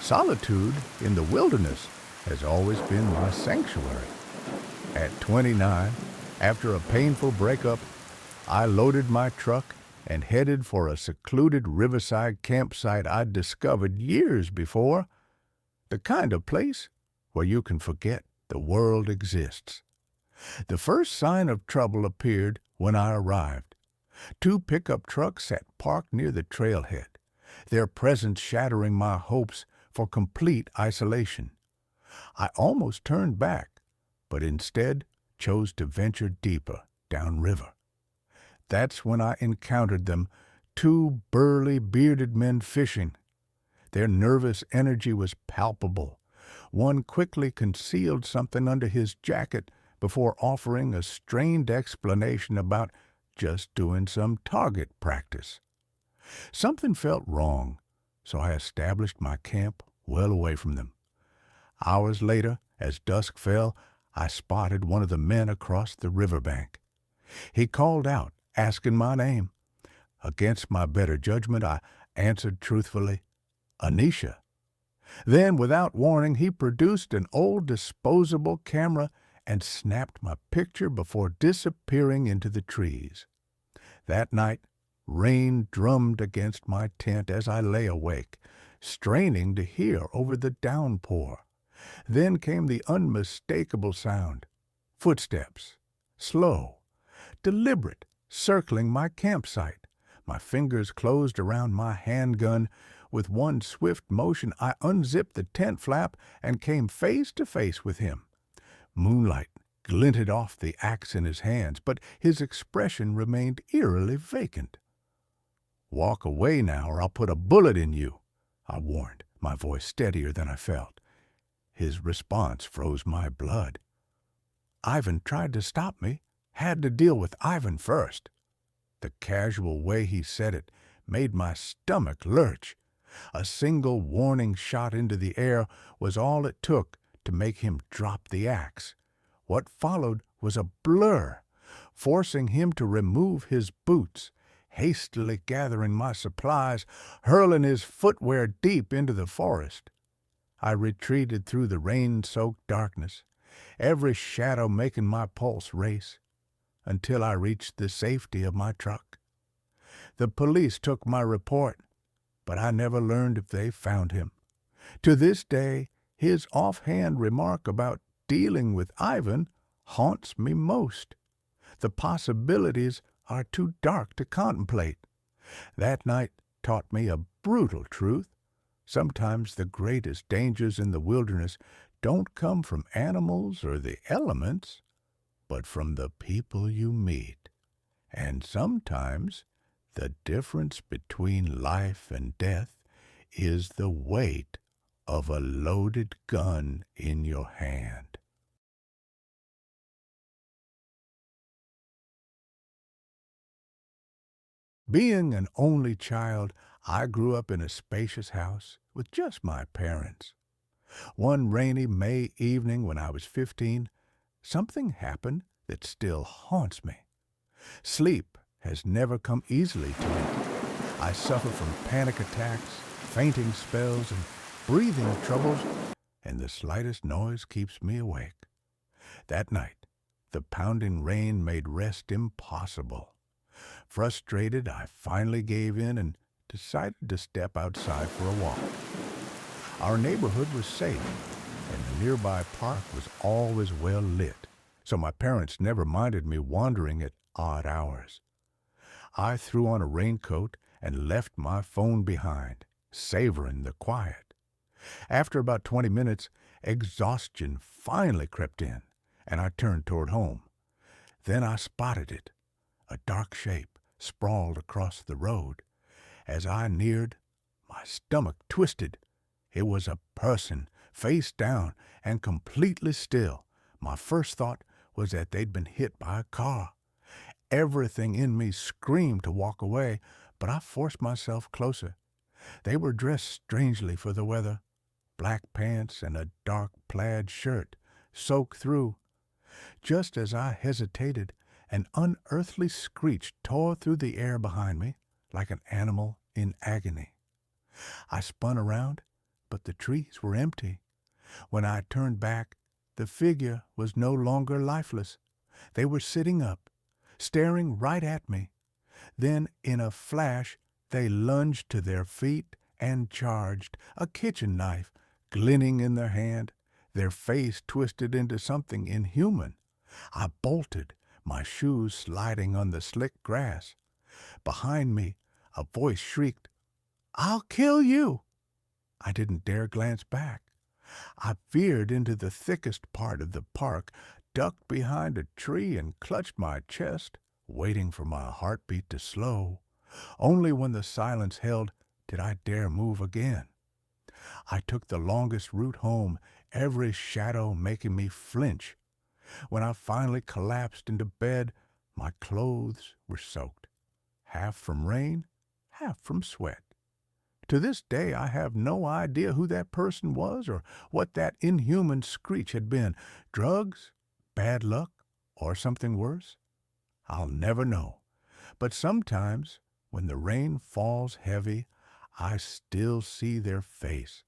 Solitude in the wilderness has always been my sanctuary. At 29, after a painful breakup, I loaded my truck and headed for a secluded riverside campsite I'd discovered years before, the kind of place where you can forget the world exists. The first sign of trouble appeared when I arrived. Two pickup trucks sat parked near the trailhead, their presence shattering my hopes for complete isolation. I almost turned back, but instead chose to venture deeper downriver. That's when I encountered them, two burly, bearded men fishing. Their nervous energy was palpable. One quickly concealed something under his jacket before offering a strained explanation about just doing some target practice. Something felt wrong, so I established my camp well away from them. Hours later, as dusk fell, I spotted one of the men across the riverbank. He called out, asking my name. Against my better judgment, I answered truthfully, Anisha. Then, without warning, he produced an old disposable camera and snapped my picture before disappearing into the trees. That night, rain drummed against my tent as I lay awake, straining to hear over the downpour. Then came the unmistakable sound. Footsteps, slow, deliberate, circling my campsite. My fingers closed around my handgun. With one swift motion, I unzipped the tent flap and came face to face with him. Moonlight glinted off the axe in his hands, but his expression remained eerily vacant. "Walk away now, or I'll put a bullet in you," I warned, my voice steadier than I felt. His response froze my blood. Ivan tried to stop me, had to deal with Ivan first. The casual way he said it made my stomach lurch. A single warning shot into the air was all it took to make him drop the axe. What followed was a blur, forcing him to remove his boots, hastily gathering my supplies, hurling his footwear deep into the forest. I retreated through the rain-soaked darkness, every shadow making my pulse race, until I reached the safety of my truck. The police took my report, but I never learned if they found him. To this day, his offhand remark about dealing with Ivan haunts me most. The possibilities are too dark to contemplate. That night taught me a brutal truth. Sometimes the greatest dangers in the wilderness don't come from animals or the elements, but from the people you meet. And sometimes the difference between life and death is the weight of a loaded gun in your hand. Being an only child, I grew up in a spacious house with just my parents. One rainy May evening when I was 15, something happened that still haunts me. Sleep has never come easily to me. I suffer from panic attacks, fainting spells, and breathing troubles, and the slightest noise keeps me awake. That night, the pounding rain made rest impossible. Frustrated, I finally gave in and decided to step outside for a walk. Our neighborhood was safe, and the nearby park was always well lit, so my parents never minded me wandering at odd hours. I threw on a raincoat and left my phone behind, savoring the quiet. After about 20 minutes, exhaustion finally crept in, and I turned toward home. Then I spotted it. A dark shape sprawled across the road. As I neared, my stomach twisted. It was a person, face down and completely still. My first thought was that they'd been hit by a car. Everything in me screamed to walk away, but I forced myself closer. They were dressed strangely for the weather. Black pants and a dark plaid shirt, soaked through. Just as I hesitated, an unearthly screech tore through the air behind me, like an animal in agony. I spun around, but the trees were empty. When I turned back, the figure was no longer lifeless. They were sitting up, staring right at me. Then, in a flash, they lunged to their feet and charged, a kitchen knife glinting in their hand, their face twisted into something inhuman. I bolted, my shoes sliding on the slick grass. Behind me, a voice shrieked, "I'll kill you!" I didn't dare glance back. I veered into the thickest part of the park, ducked behind a tree, and clutched my chest, waiting for my heartbeat to slow. Only when the silence held did I dare move again. I took the longest route home, every shadow making me flinch. When I finally collapsed into bed, my clothes were soaked, half from rain, half from sweat. To this day, I have no idea who that person was or what that inhuman screech had been. Drugs, bad luck, or something worse? I'll never know. But sometimes, when the rain falls heavy, I still see their face,